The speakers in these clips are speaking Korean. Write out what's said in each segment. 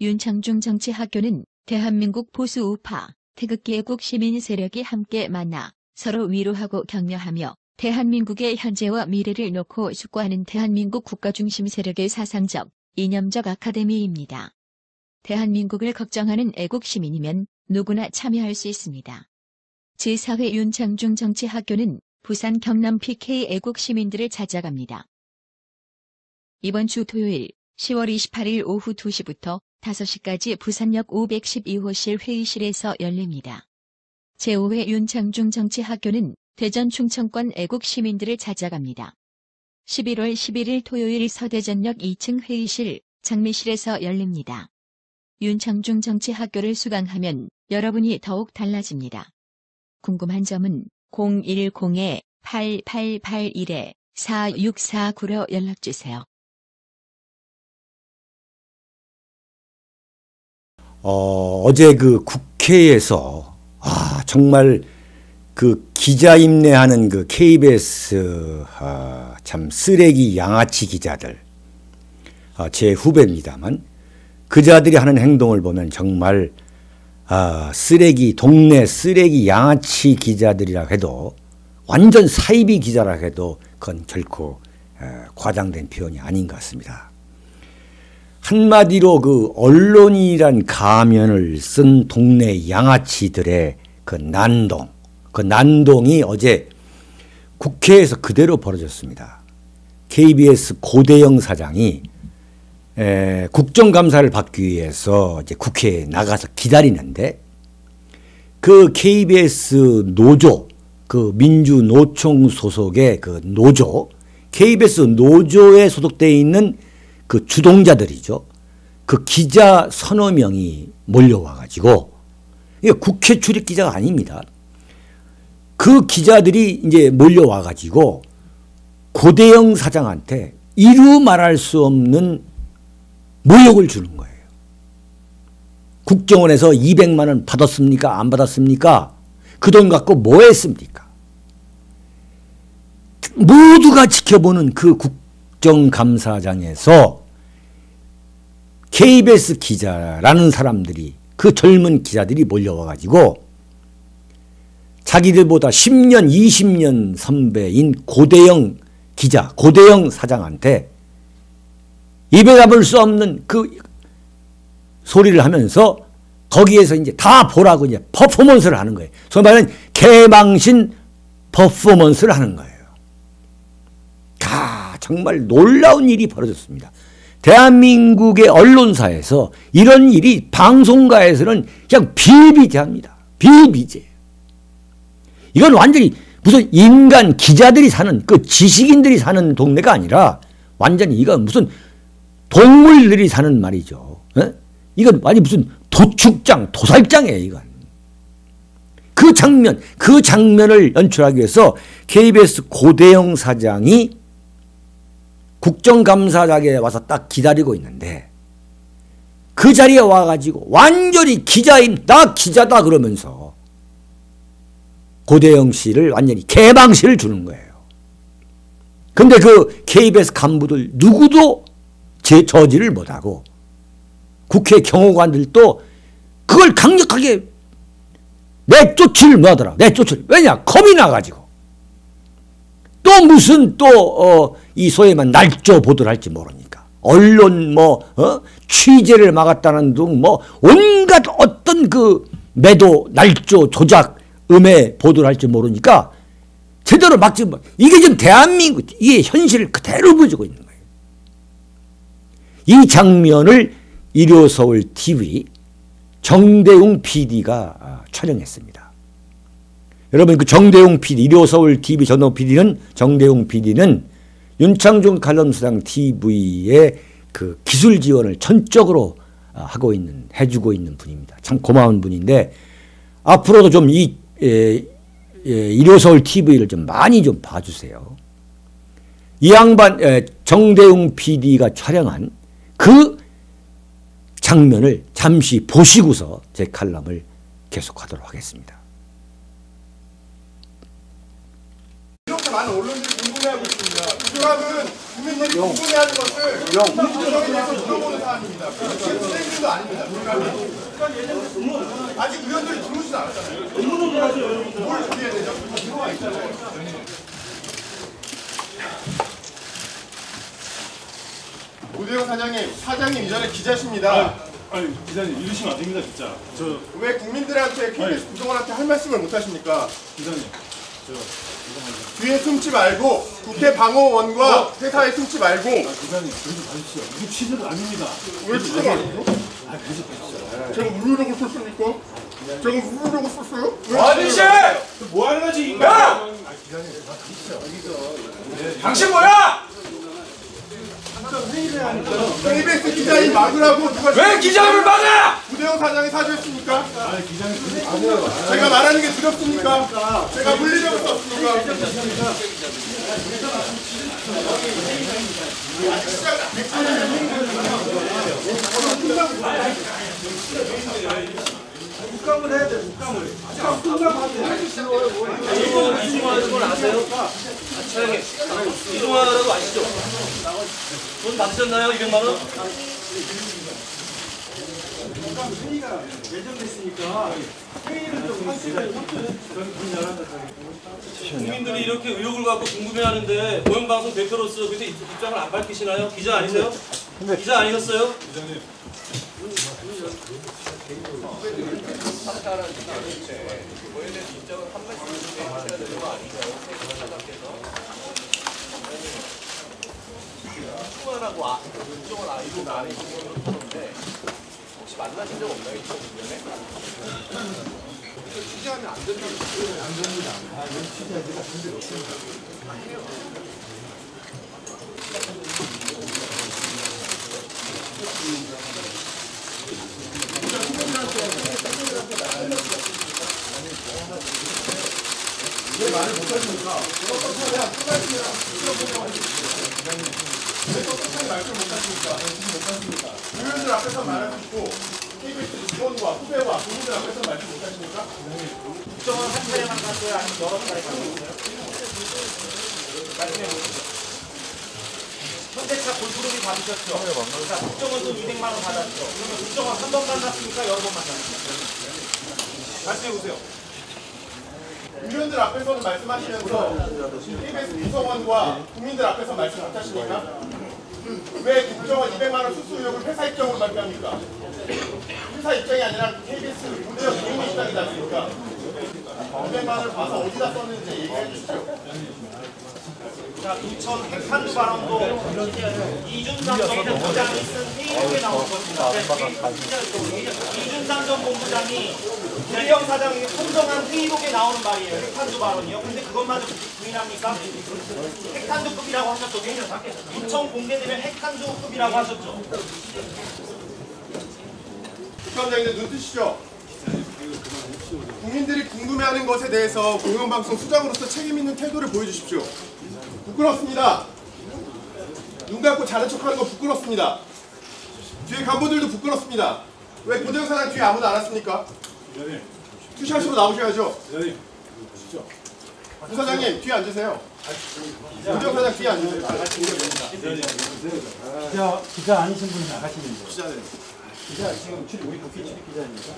윤창중 정치학교는 대한민국 보수 우파, 태극기 애국 시민 세력이 함께 만나 서로 위로하고 격려하며 대한민국의 현재와 미래를 놓고 숙고하는 대한민국 국가중심 세력의 사상적, 이념적 아카데미입니다. 대한민국을 걱정하는 애국 시민이면 누구나 참여할 수 있습니다. 제4회 윤창중 정치학교는 부산 경남 PK 애국 시민들을 찾아갑니다. 이번 주 토요일 10월 28일 오후 2시부터 5시까지 부산역 512호실 회의실에서 열립니다. 제5회 윤창중 정치학교는 대전 충청권 애국 시민들을 찾아갑니다. 11월 11일 토요일 서대전역 2층 회의실 장미실에서 열립니다. 윤창중 정치학교를 수강하면 여러분이 더욱 달라집니다. 궁금한 점은 010-8881-4649로 연락주세요. 어제 그 국회에서 정말 그 기자임내하는 그 KBS 참 쓰레기 양아치 기자들, 제 후배입니다만 그자들이 하는 행동을 보면 정말 쓰레기 동네 쓰레기 양아치 기자들이라 해도 완전 사이비 기자라 해도 그건 결코 과장된 표현이 아닌 것 같습니다. 한마디로 그 언론이란 가면을 쓴 동네 양아치들의 그 난동이 어제 국회에서 그대로 벌어졌습니다. KBS 고대영 사장이 국정감사를 받기 위해서 이제 국회에 나가서 기다리는데 그 KBS 노조, 그 민주노총 소속의 그 노조, KBS 노조에 소속되어 있는 그 주동자들이죠. 그 기자 서너 명이 몰려와가지고, 이게 국회 출입 기자가 아닙니다. 그 기자들이 이제 몰려와가지고 고대영 사장한테 이루 말할 수 없는 모욕을 주는 거예요. 국정원에서 200만 원 받았습니까? 안 받았습니까? 그 돈 갖고 뭐 했습니까? 모두가 지켜보는 그 국정감사장에서 KBS 기자라는 사람들이, 그 젊은 기자들이 몰려와가지고 자기들보다 10년, 20년 선배인 고대영 기자, 고대영 사장한테 입에 담을 수 없는 그 소리를 하면서 거기에서 이제 다 보라고 이제 퍼포먼스를 하는 거예요. 소위 말하는 개망신 퍼포먼스를 하는 거예요. 정말 놀라운 일이 벌어졌습니다. 대한민국의 언론사에서 이런 일이 방송가에서는 그냥 비일비재합니다. 비일비재. 이건 완전히 무슨 인간 기자들이 사는, 그 지식인들이 사는 동네가 아니라 완전히 이건 무슨 동물들이 사는 말이죠. 이건 완전히 무슨 도축장, 도살장이에요, 이건. 그 장면을 연출하기 위해서 KBS 고대영 사장이 국정감사장에 와서 딱 기다리고 있는데 그 자리에 와가지고 완전히 나 기자다 그러면서 고대영 씨를 완전히 개방실을 주는 거예요. 근데 그 KBS 간부들 누구도 저지를 못하고 국회 경호관들도 그걸 강력하게 내쫓지를 못하더라. 왜냐? 겁이 나가지고. 또 무슨 이 소위만 날조 보도를 할지 모르니까. 언론 취재를 막았다는 등 온갖 어떤 그 매도, 날조, 조작, 음해 보도를 할지 모르니까 제대로 막지 못. 이게 지금 대한민국, 이게 현실을 그대로 보여주고 있는 거예요. 이 장면을 일요서울 TV 정대웅 PD가 촬영했습니다. 여러분, 그 정대웅 PD, 일요서울 TV 정대웅 PD는 윤창중 칼럼수당 TV의 그 기술 지원을 전적으로 해주고 있는 분입니다. 참 고마운 분인데 앞으로도 좀 일요서울 TV를 좀 많이 좀 봐주세요. 이 양반 정대웅 PD가 촬영한 그 장면을 잠시 보시고서 제 칼럼을 계속하도록 하겠습니다. 대해서 많은 언론들이 궁금해하고 있습니다. 그 조합은 국민들이 궁금해하는 것을 국정에 대해서 물어보는 사안입니다. 진행도 아닙니다. 아직 의원들이 들어오지도 않았잖아요. 뭘 준비해야 되죠? 들어와 있잖아요. 고대영 사장님 이전에 기자십니다. 아니 기자님 이러시면 안 됩니다 진짜. 왜 국민들한테 KBS 구성원한테 할 말씀을 못 하십니까? 기자님 뒤에 숨지 말고 국회 방어원과 회사에 숨지 말고. 기자님 그러지 마십시오. 이게 취재도 아닙니다. 왜 취재가 아니고? 그러지 마십시오. 제가 물으려고 썼습니까? 제가 물으려고 썼어요? 아저씨! 뭐 하는 거지, 인간? 당신 뭐야? KBS 기자인 막으라고 누가 왜 기자를 막아? 고대영 사장이 사주했습니까? 아니 기자님 그러지 마세요. 제가 말하는 게 두렵습니까? 제가 물리려고 썼습니까? 국감을 해야 돼, 국감을. 이중화하는 걸 아세요? 차장님, 이중화라고 아시죠? 돈 받으셨나요? 200만 원? 회의가 예정됐으니까 회의를 좀 하시면 국민들이 이렇게 의혹을 갖고 궁금해하는데 공영방송 대표로서 근데 입장을 안 밝히시나요? 기자 아니세요? 기자 아니셨어요? 기자님 의원들 앞에서 말할 수 있고 KBS 직원과 후배와 국민들 앞에서 말씀 못하십니까? 국정원 한 차례만 갔어요? 아니면 여러 차례 갔어요? 현대차 골프룸이 받으셨죠? 자, 국정원도 200만 원 받았죠? 그러면 국정원 한 번 만났습니까? 여러 번 만났습니까? 말씀해보세요. 의원들 앞에서는 말씀하시면서 KBS 구성원과 국민들 앞에서 말씀 못하십니까? 왜 국정원 200만 원 수수 의혹을 회사 입장으로 발표합니까? 회사 입장이 아니라 KBS 고대영 개인 입장이지 않습니까? 200만 원을 봐서 어디다 썼는지 얘기해 주십시오. 자, 부천 핵탄두 발언도 이준상 전 본부장이 쓴 회의록에 나온 겁니다. 이준상 전 본부장이 고대영 사장에게 선정한 회의록에 나오는 말이에요. 핵탄두 발언이요. 근데 그것마저 부인합니까? 핵탄두급이라고 하셨죠. 부천 공개되면 핵탄두급이라고 하셨죠. 국감장님들 눈 뜨시죠? 국민들이 궁금해하는 것에 대해서 공영방송 수장으로서 책임있는 태도를 보여주십시오. 부끄럽습니다. 눈 감고 자는 척하는 거 부끄럽습니다. 뒤에 간부들도 부끄럽습니다. 왜 고대영 사장 뒤에 아무도 안 왔습니까? 기자님 투샷으로 나오셔야죠. 기자님 부사장님 뒤에 앉으세요. 고대영 사장 뒤에 앉으세요. 기자 아니신 분이 나가시는 거예요. 기자는 기자 지금 우리 국회 출입 기자입니까?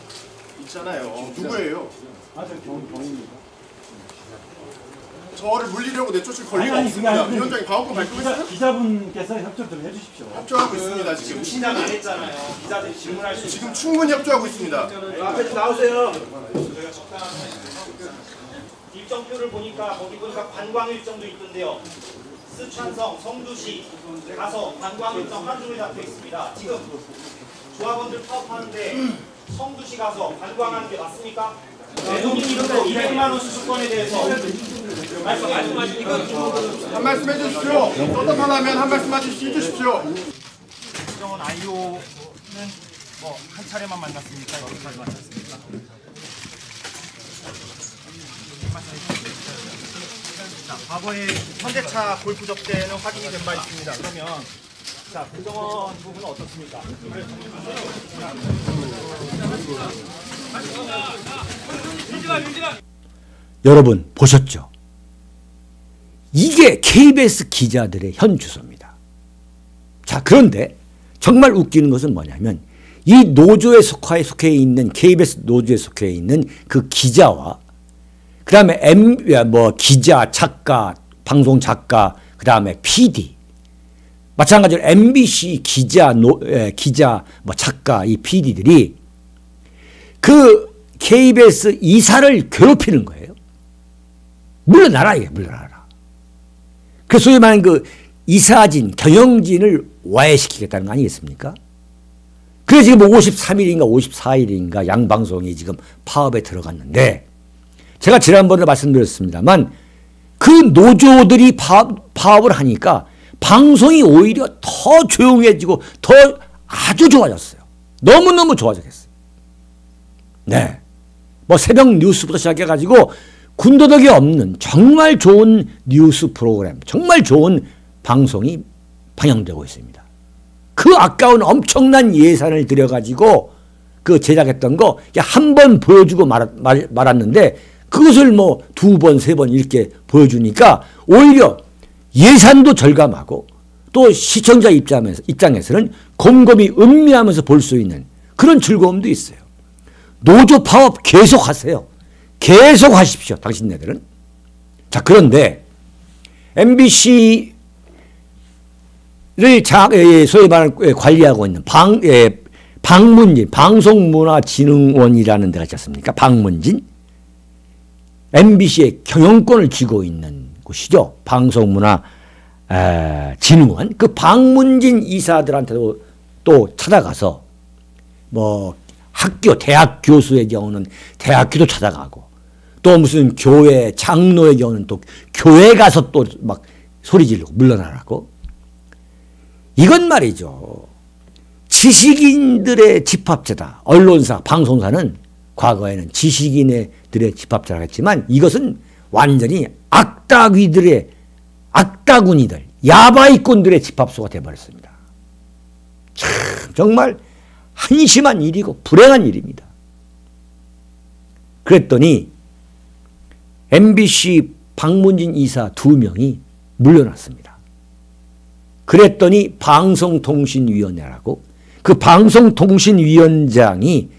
있잖아요. 누구예요? 저 경입니다. 저를 물리려고 내쫓을 권리가 아니, 없습니다. 그게 아니고 위원장이 방어권 발동했어요? 기자분께서 협조 좀 해주십시오. 협조하고 있습니다. 지금 시작 안 했잖아요. 기자들이 질문할 수 있어요. 지금 충분히 협조하고 있습니다. 앞에 좀 나오세요. 일정표를 보니까 거기 보니까 관광 일정도 있던데요. 스촨성, 성주시 가서 관광 일정 한 줄에 잡혀 있습니다. 지금 조합원들 파업하는데 성주시 가서 관광하는 게 맞습니까? 대통령 이름으로 200만 원 수수권에 대해서 말씀하십니까? 한 말씀 해주십시오. 떳떳하다면 한 말씀 해주십시오. 국정원 IO는 뭐 한 차례만 만났습니까? 여러 차례 만났습니까? 자, 과거에 현대차 골프 접대는 확인이 된 바 있습니다. 그러면 자, 국정원 부분은 어떻습니까? 여러분 보셨죠? 이게 KBS 기자들의 현 주소입니다. 자, 그런데 정말 웃기는 것은 뭐냐면 이 노조에 속해 있는 KBS 노조에 속해 있는 그 기자와 그 다음에 기자, 작가, 방송 작가, 그 다음에 PD 마찬가지로 MBC 기자, 작가 이 PD들이 그 KBS 이사를 괴롭히는 거예요. 물러나라 이게 물러나라. 그래서 소위 말하는 그 이사진, 경영진을 와해시키겠다는 거 아니겠습니까? 그래서 지금 53일인가 54일인가 양방송이 지금 파업에 들어갔는데 제가 지난번에 말씀드렸습니다만 그 노조들이 파업을 하니까 방송이 오히려 더 조용해지고 더 아주 좋아졌어요. 너무너무 좋아졌어요. 네. 뭐 새벽 뉴스부터 시작해가지고 군더더기 없는 정말 좋은 뉴스 프로그램, 정말 좋은 방송이 방영되고 있습니다. 그 아까운 엄청난 예산을 들여가지고 그 제작했던 거 한 번 보여주고 말았는데 그것을 뭐 2번, 3번 이렇게 보여주니까 오히려 예산도 절감하고 또 시청자 입장에서는 곰곰이 음미하면서 볼 수 있는 그런 즐거움도 있어요. 노조 파업 계속하세요. 계속 하십시오. 당신네들은. 자, 그런데 MBC를 소위 말하는 관리하고 있는 방문진 방송문화진흥원이라는 데가 있지 않습니까? 방문진. MBC의 경영권을 쥐고 있는 곳이죠. 방송문화진흥원. 그 방문진 이사들한테도 또 찾아가서 뭐 학교, 대학 교수의 경우는 대학교도 찾아가고 또 무슨 교회 장로의 경우는 또 교회 가서 또 막 소리 지르고 물러나라고. 이건 말이죠. 지식인들의 집합체다. 언론사, 방송사는 과거에는 지식인들의 집합체라고 했지만 이것은 완전히 악다귀들의 악다구니들, 야바이꾼들의 집합소가 되어버렸습니다. 참 정말 한심한 일이고 불행한 일입니다. 그랬더니 MBC 방문진 이사 2명이 물러났습니다. 그랬더니 방송통신위원회라고 그 방송통신위원장이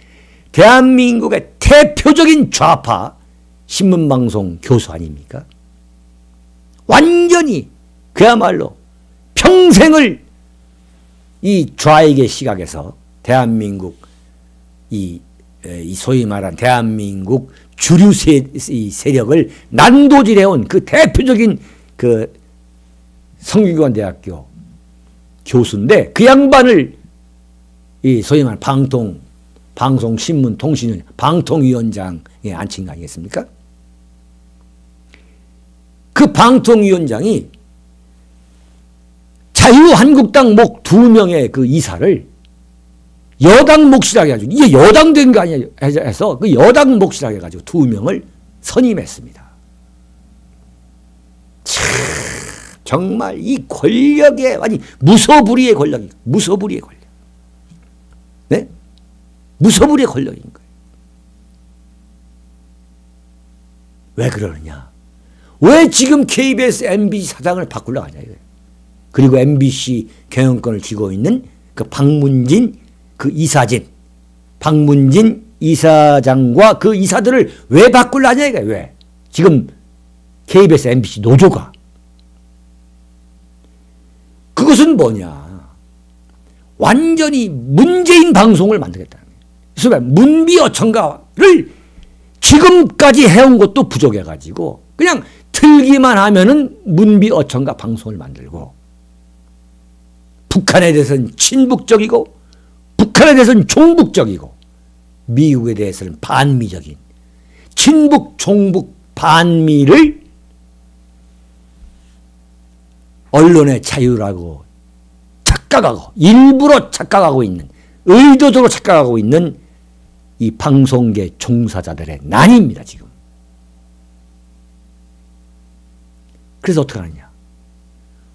대한민국의 대표적인 좌파 신문방송 교수 아닙니까? 완전히 그야말로 평생을 이 좌익의 시각에서 대한민국 이 소위 말한 대한민국 주류 세력을 난도질해온 그 대표적인 그 성균관대학교 교수인데 그 양반을 이 소위 말한 방송, 신문, 통신위원, 방통위원장에 앉힌 거 아니겠습니까? 그 방통위원장이 자유한국당 목 2명의 그 이사를 여당 몫이라고 해가지고 이게 여당된 거 아니야 해서 그 여당 몫이라고 해가지고 2명을 선임했습니다. 참 정말 이 권력의 아니 무소불위의 권력이 무소불위의 권력. 네? 무소불위의 권력인 거예요. 왜 그러느냐? 왜 지금 KBS, MBC 사장을 바꾸려고 하냐 이거예요. 그리고 MBC 경영권을 쥐고 있는 그 방문진 그 이사진, 방문진 이사장과 그 이사들을 왜 바꾸려 하냐 이거예요. 왜? 지금 KBS, MBC 노조가 그것은 뭐냐? 완전히 문재인 방송을 만들겠다는 거예요. 그래서 문비어천가를 지금까지 해온 것도 부족해가지고 그냥 틀기만 하면은 문비어천가 방송을 만들고 북한에 대해서는 친북적이고 북한에 대해서는 종북적이고 미국에 대해서는 반미적인 친북, 종북, 반미를 언론의 자유라고 착각하고 일부러 착각하고 있는 의도적으로 착각하고 있는 이 방송계 종사자들의 난입니다. 지금. 그래서 어떻게 하느냐.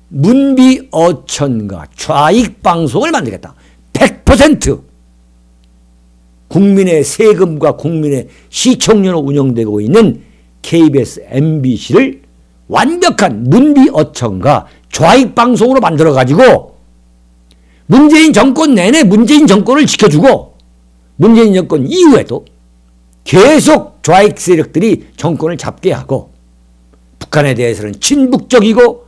문비어천가 좌익 방송을 만들겠다. 100% 국민의 세금과 국민의 시청료로 운영되고 있는 KBS, MBC를 완벽한 문비어천과 좌익 방송으로 만들어가지고 문재인 정권 내내 문재인 정권을 지켜주고 문재인 정권 이후에도 계속 좌익 세력들이 정권을 잡게 하고 북한에 대해서는 친북적이고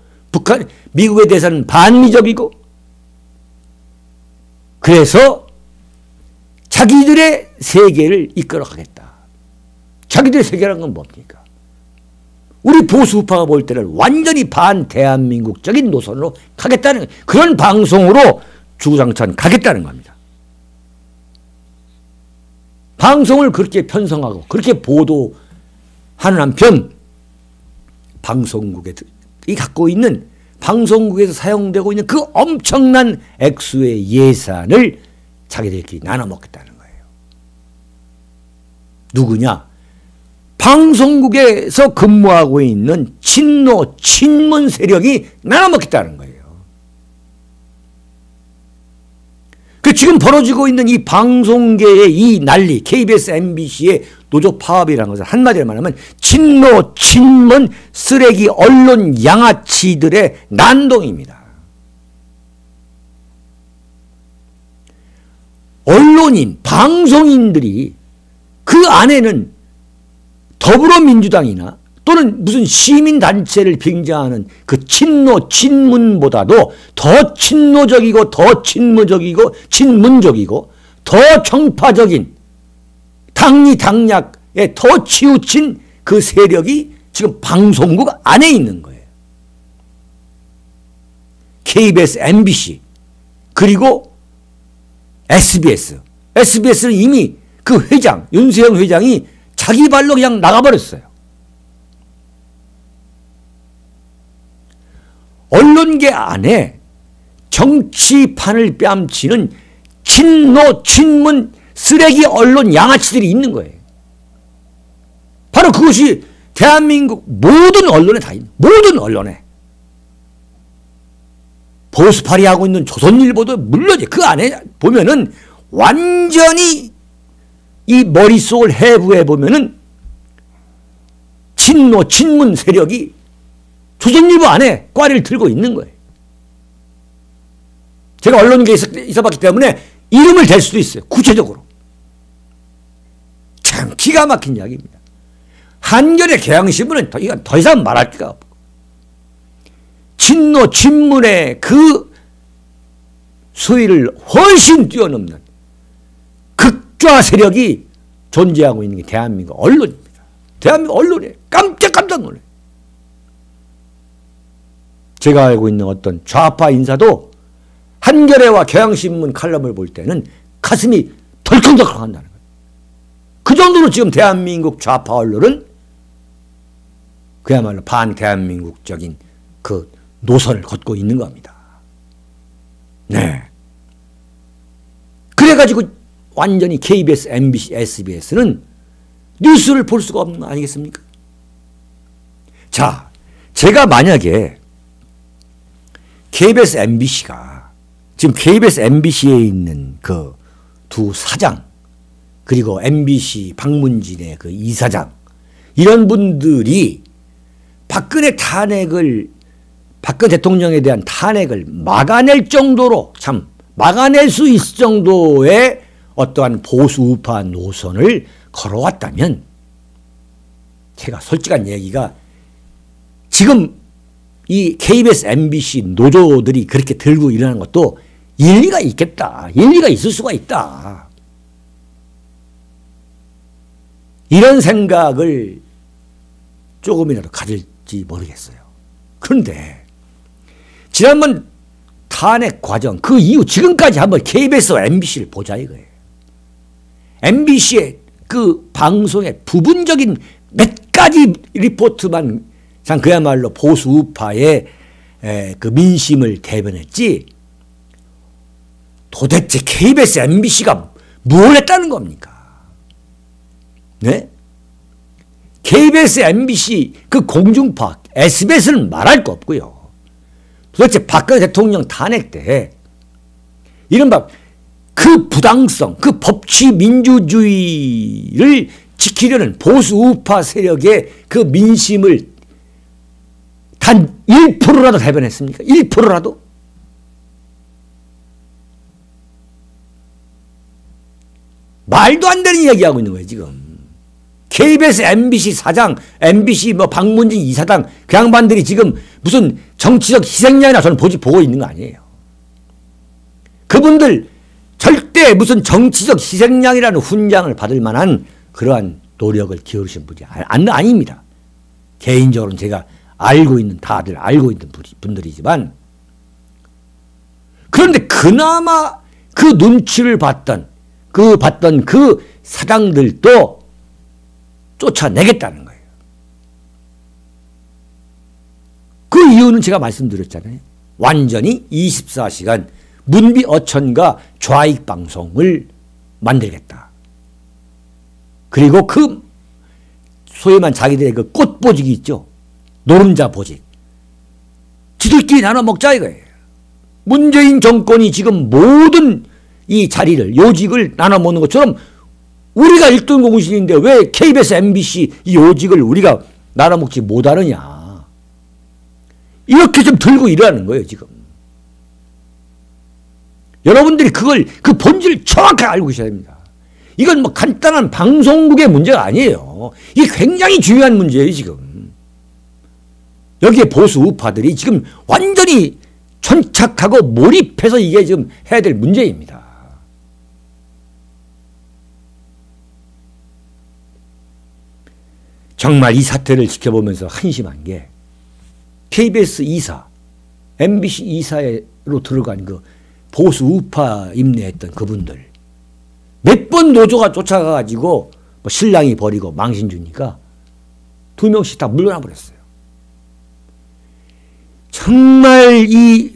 미국에 대해서는 반미적이고 그래서 자기들의 세계를 이끌어가겠다. 자기들의 세계라는 건 뭡니까? 우리 보수 우파가 볼 때는 완전히 반대한민국적인 노선으로 가겠다는 그런 방송으로 주구장창 가겠다는 겁니다. 방송을 그렇게 편성하고 그렇게 보도하는 한편 방송국이 갖고 있는 방송국에서 사용되고 있는 그 엄청난 액수의 예산을 자기들끼리 나눠 먹겠다는 거예요. 누구냐? 방송국에서 근무하고 있는 친노, 친문 세력이 나눠 먹겠다는 거예요. 그 지금 벌어지고 있는 이 방송계의 이 난리, KBS, MBC의 노조 파업이라는 것은 한마디로 말하면 친노, 친문, 쓰레기, 언론 양아치들의 난동입니다. 언론인, 방송인들이 그 안에는 더불어민주당이나 또는 무슨 시민단체를 빙자하는 그 친노, 친문보다도 더 친노적이고 더 친문적이고 더 정파적인 당리당략에 더 치우친 그 세력이 지금 방송국 안에 있는 거예요. KBS, MBC 그리고 SBS. SBS는 이미 그 회장, 윤세영 회장이 자기 발로 그냥 나가버렸어요. 언론계 안에 정치판을 뺨치는 친노, 친문, 쓰레기 언론 양아치들이 있는 거예요. 바로 그것이 대한민국 모든 언론에 다 있는, 모든 언론에. 보수파리 하고 있는 조선일보도 물론이지. 그 안에 보면은 완전히 이 머릿속을 해부해 보면은 친노, 친문 세력이 조선일보 안에 꽈리를 들고 있는 거예요. 제가 언론계에 있어봤기 때문에 이름을 댈 수도 있어요. 구체적으로. 참 기가 막힌 이야기입니다. 한겨레 경향신문은 더 이상 말할 데가 없고 친노, 친문의 그 수위를 훨씬 뛰어넘는 극좌 세력이 존재하고 있는 게 대한민국 언론입니다. 대한민국 언론에 깜짝 놀라요. 제가 알고 있는 어떤 좌파 인사도 한겨레와 경향신문 칼럼을 볼 때는 가슴이 덜컹덜컹 한다는 거예요. 그 정도로 지금 대한민국 좌파 언론은 그야말로 반대한민국적인 그 노선을 걷고 있는 겁니다. 네. 그래가지고 완전히 KBS, MBC, SBS는 뉴스를 볼 수가 없는 거 아니겠습니까? 자, 제가 만약에 KBS, MBC가 지금 KBS, MBC에 있는 그 두 사장 그리고 MBC 박문진의 그 이사장 이런 분들이 박근혜 대통령에 대한 탄핵을 막아낼 정도로 참 막아낼 수 있을 정도의 어떠한 보수 우파 노선을 걸어왔다면 제가 솔직한 얘기가 지금 이 KBS, MBC 노조들이 그렇게 들고 일어나는 것도 일리가 있겠다. 일리가 있을 수가 있다. 이런 생각을 조금이라도 가질지 모르겠어요. 그런데 지난번 탄핵 과정 그 이후 지금까지 한번 KBS와 MBC를 보자 이거예요. MBC의 그 방송의 부분적인 몇 가지 리포트만 참 그야말로 보수 우파의 그 민심을 대변했지 도대체 KBS, MBC가 뭘 했다는 겁니까? 네? KBS, MBC 그 공중파 SBS는 말할 거 없고요. 도대체 박근혜 대통령 탄핵 때 이른바 그 부당성, 그 법치 민주주의를 지키려는 보수 우파 세력의 그 민심을 단 1%라도 대변했습니까? 1%라도? 말도 안 되는 이야기하고 있는 거예요, 지금. KBS, MBC 사장, MBC 뭐 박문진 이사장, 그 양반들이 지금 무슨 정치적 희생양이나 저는 보고 있는 거 아니에요. 그분들 절대 무슨 정치적 희생양이라는 훈장을 받을 만한 그러한 노력을 기울이신 분이 아닙니다. 개인적으로는 제가 알고 있는, 다들 알고 있는 분들이지만, 그런데 그나마 그 눈치를 봤던 그 사장들도 쫓아내겠다는 거예요. 그 이유는 제가 말씀드렸잖아요. 완전히 24시간 문비 어천과 좌익 방송을 만들겠다. 그리고 그 소위 말 자기들의 그 꽃보직이 있죠. 노름자 보직. 지들끼리 나눠 먹자 이거예요. 문재인 정권이 지금 모든 이 자리를, 요직을 나눠 먹는 것처럼 우리가 1등 공신인데 왜 KBS, MBC 이 요직을 우리가 나눠 먹지 못하느냐. 이렇게 좀 들고 일하는 거예요, 지금. 여러분들이 그 본질을 정확하게 알고 계셔야 됩니다. 이건 뭐 간단한 방송국의 문제가 아니에요. 이게 굉장히 중요한 문제예요, 지금. 여기에 보수 우파들이 지금 완전히 천착하고 몰입해서 이게 지금 해야 될 문제입니다. 정말 이 사태를 지켜보면서 한심한 게 KBS 이사, MBC 이사로 들어간 그 보수 우파 임내했던 그분들 몇 번 노조가 쫓아가가지고 뭐 신랑이 버리고 망신 주니까 2명씩 다 물러나 버렸어요. 정말 이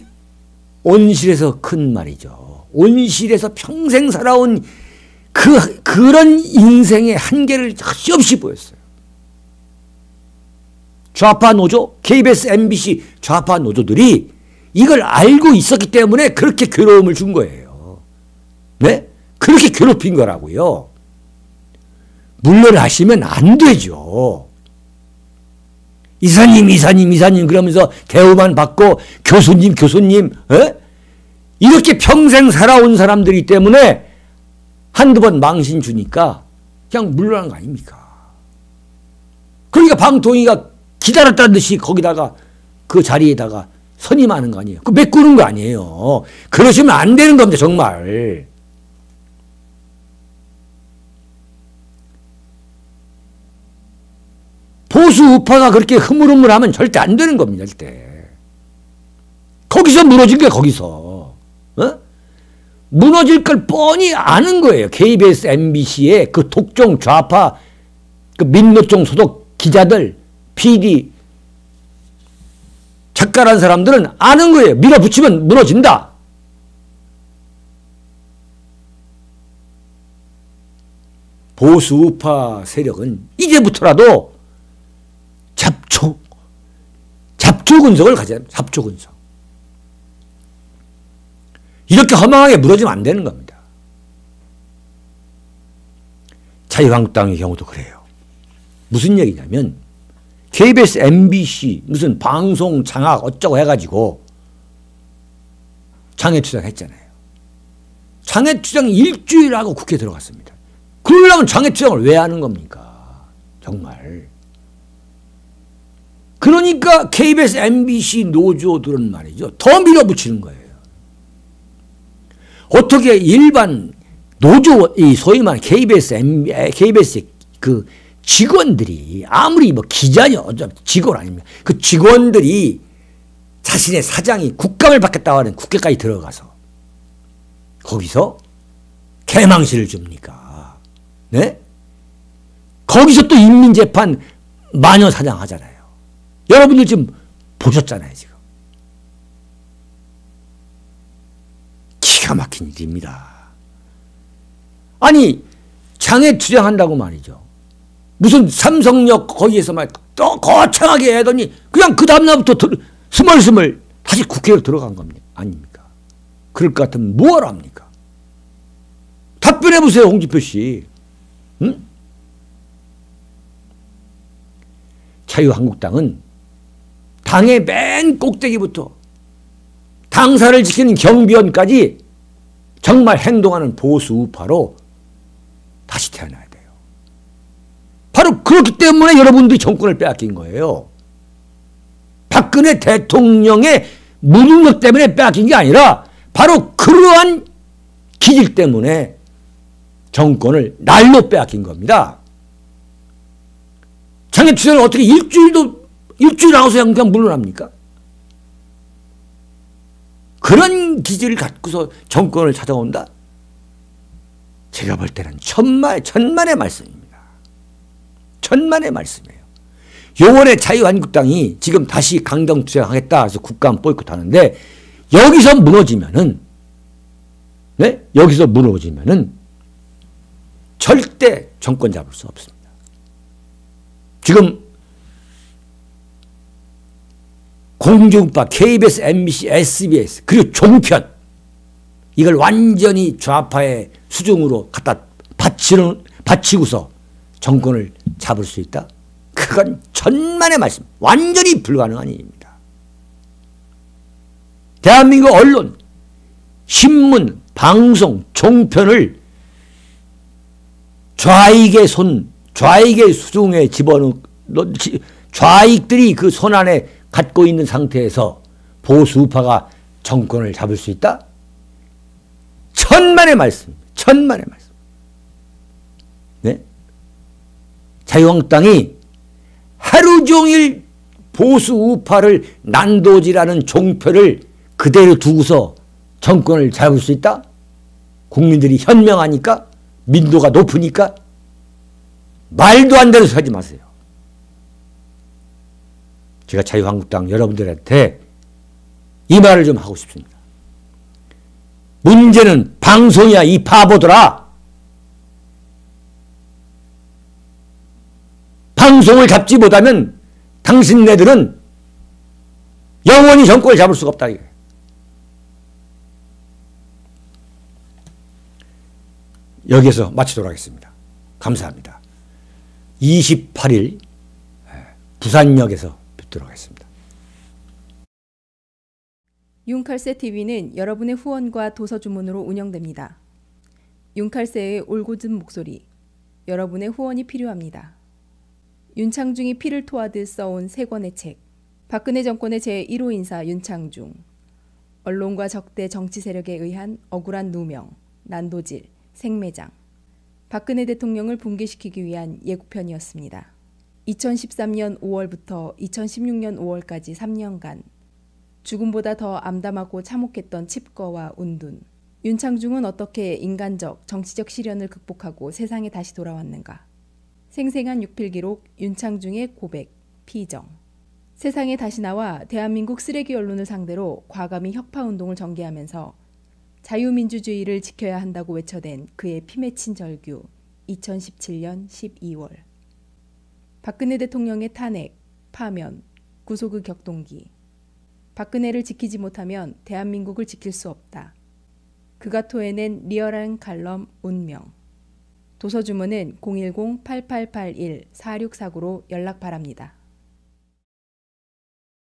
온실에서 큰 말이죠. 온실에서 평생 살아온 그런 인생의 한계를 없이 보였어요. 좌파 노조, KBS, MBC 좌파 노조들이 이걸 알고 있었기 때문에 그렇게 괴로움을 준 거예요. 네? 그렇게 괴롭힌 거라고요. 물러나시면 안 되죠. 이사님 그러면서 대우만 받고 교수님 에? 이렇게 평생 살아온 사람들이기 때문에 한두 번 망신 주니까 그냥 물러난 거 아닙니까? 그러니까 방통위가 기다렸다는 듯이 거기다가 그 자리에다가 선임하는 거 아니에요. 그 메꾸는 거 아니에요. 그러시면 안 되는 겁니다. 정말. 보수 우파가 그렇게 흐물흐물하면 절대 안 되는 겁니다. 절대. 거기서 무너진 거야. 거기서. 어? 무너질 걸 뻔히 아는 거예요. KBS, MBC의 그 독종 좌파 그 민노총 소속 기자들 PD, 작가라는 사람들은 아는 거예요. 밀어붙이면 무너진다. 보수 우파 세력은 이제부터라도 잡초근성을 가져야 합니다. 잡초근성. 이렇게 허망하게 무너지면 안 되는 겁니다. 자유한국당의 경우도 그래요. 무슨 얘기냐면 KBS, MBC 무슨 방송 장악 어쩌고 해가지고 장애투쟁했잖아요. 장애투쟁 일주일하고 국회에 들어갔습니다. 그러려면 장애투쟁을 왜 하는 겁니까? 정말. 그러니까 KBS, MBC 노조들은 말이죠. 더 밀어붙이는 거예요. 어떻게 일반 노조, 이 소위 말하는 KBS 그 직원들이 아무리 뭐 기자냐 직원 아닙니까? 그 직원들이 자신의 사장이 국감을 받겠다고 하는 국회까지 들어가서 거기서 개망신을 줍니까? 네? 거기서 또 인민재판 마녀 사장 하잖아요. 여러분들 지금 보셨잖아요, 지금. 기가 막힌 일입니다. 아니, 장애 투쟁한다고 말이죠. 무슨 삼성역 거기에서 막 또 거창하게 하더니 그냥 그 다음날부터 스멀스멀 다시 국회로 들어간 겁니다. 아닙니까? 그럴 것 같으면 뭐하러 합니까? 답변해 보세요, 홍준표 씨. 응? 자유한국당은 당의 맨 꼭대기부터 당사를 지키는 경비원까지 정말 행동하는 보수 우파로 다시 태어나야 돼요. 바로 그렇기 때문에 여러분들이 정권을 빼앗긴 거예요. 박근혜 대통령의 무능력 때문에 빼앗긴 게 아니라 바로 그러한 기질 때문에 정권을 날로 빼앗긴 겁니다. 장애투쟁을 어떻게 일주일 나와서 그냥 물러납니까? 그런 기질을 갖고서 정권을 찾아온다? 제가 볼 때는 천만의 말씀입니다. 천만의 말씀이에요. 요번에 자유한국당이 지금 다시 강경투쟁하겠다 해서 국감 보이콧하는데 여기서 무너지면은 여기서 무너지면은 절대 정권 잡을 수 없습니다. 지금 공중파, KBS, MBC, SBS 그리고 종편 이걸 완전히 좌파의 수중으로 갖다 바치고서 정권을 잡을 수 있다? 그건 천만의 말씀, 완전히 불가능한 일입니다. 대한민국 언론, 신문, 방송, 종편을 좌익의 수중에 좌익들이 그 손 안에 갖고 있는 상태에서 보수 우파가 정권을 잡을 수 있다? 천만의 말씀, 천만의 말씀. 네? 자유한국당이 하루 종일 보수 우파를 난도질하는 종편을 그대로 두고서 정권을 잡을 수 있다? 국민들이 현명하니까? 민도가 높으니까? 말도 안 되는 소리 하지 마세요. 제가 자유한국당 여러분들한테 이 말을 좀 하고 싶습니다. 문제는 방송이야, 이 바보들아. 방송을 잡지 못하면 당신네들은 영원히 정권을 잡을 수가 없다. 여기에서 마치도록 하겠습니다. 감사합니다. 28일 부산역에서 뵙도록 하겠습니다. 윤칼세 TV는 여러분의 후원과 도서 주문으로 운영됩니다. 윤칼세의 올곧은 목소리, 여러분의 후원이 필요합니다. 윤창중이 피를 토하듯 써온 세 권의 책, 박근혜 정권의 제1호 인사 윤창중, 언론과 적대 정치 세력에 의한 억울한 누명, 난도질, 생매장, 박근혜 대통령을 붕괴시키기 위한 예고편이었습니다. 2013년 5월부터 2016년 5월까지 3년간 죽음보다 더 암담하고 참혹했던 칩거와 운둔, 윤창중은 어떻게 인간적, 정치적 시련을 극복하고 세상에 다시 돌아왔는가. 생생한 육필기록 윤창중의 고백, 피정. 세상에 다시 나와 대한민국 쓰레기 언론을 상대로 과감히 혁파운동을 전개하면서 자유민주주의를 지켜야 한다고 외쳐댄 그의 피 맺힌 절규 2017년 12월. 박근혜 대통령의 탄핵, 파면, 구속의 격동기. 박근혜를 지키지 못하면 대한민국을 지킬 수 없다. 그가 토해낸 리얼한 칼럼 운명. 도서주문은 010-8881-4649로 연락 바랍니다.